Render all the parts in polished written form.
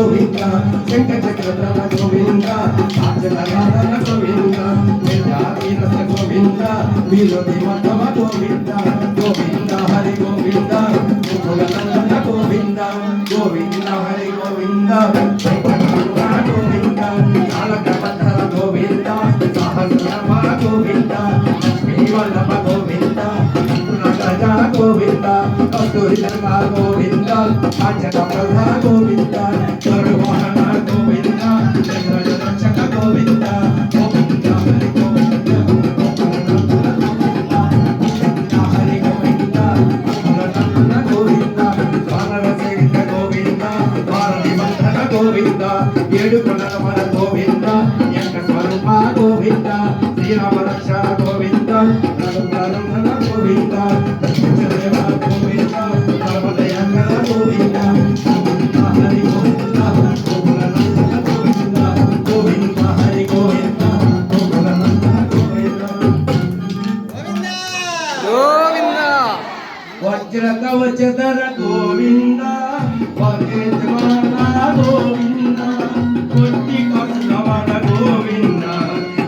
గోవింద శంఖచక్రధర గోవింద సాక్షరరాధన గోవింద విద్యావీరస గోవింద విరోధి మధవ గోవింద గోవింద హరి గోవింద ముకులనందన గోవింద గోవింద హరి గోవింద శంఖచక్రధర గోవింద కాలకపధర గోవింద సహస్రమ గోవింద లక్ష్మీవల్లభ గోవింద రాజా గోవింద కస్తూరి గోవింద పంచకప్రధ గోవింద గరువాహన గోవింద చంద్రరక్షక గోవింద గోవింద హరి గోవింద హరి గోవింద నందన గోవింద వానరసేన గోవింద భారతి బంధన గోవింద ఏడు కొనరమణ గోవింద యజ్ఞ స్వరూప గోవింద శ్రీరామ రక్ష గోవింద నందన గోవింద దేవ గోవింద సర్వదయంకర గోవింద హరి గోవింద గోకులనందన గోవింద గోవింద హరి గోవింద గోకులనందన గోవింద గోవింద వజ్ర కవచధర గోవింద వజ్రమాల గోవింద కొట్టి కష్టమణ గోవింద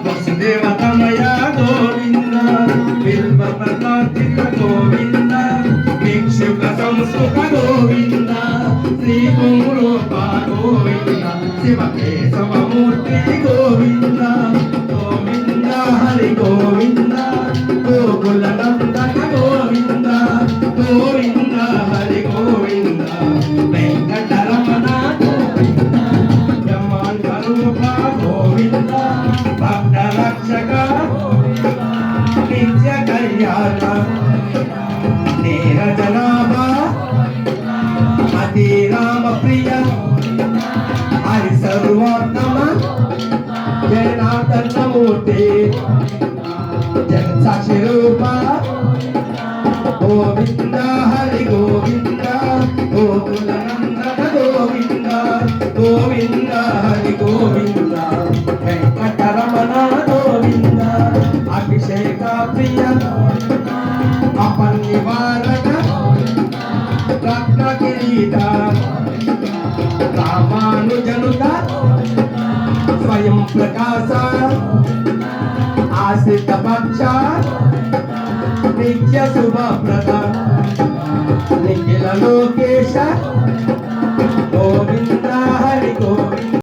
వసుదేవతమయ గోవింద బిల్వ ప్రకాశిత గోవింద భిక్షుక సంస్కృత గోవింద శ్రీ పుంరూప గోవింద శివ కేశవమూర్తి గోవింద గోవింద హరి గోవింద గోకుల నందన గోవింద గోవింద హరి గోవింద వెంకటరమణ గోవింద బ్రహ్మాండ రూప గోవింద భక్త రక్షక నిత్య కళ్యాణ నీరజనాభ అతి రామ ప్రియ హరి సర్వోత్తమ జగన్నాథ మూర్తి జగత్ సాక్షి రూప గోవింద హరి గోవింద గోకుల నందన గోవింద గోవింద హరి గోవింద వెంకటరమణ గోవింద అభిషేక ప్రియ అపనివారణ రత్న కిరీట రామానుజనుత స్వయం ప్రకాశ ఆశ్రిత పక్ష నిత్య శుభప్రద నిఖిల లోకేశ గోవింద హరి గోవింద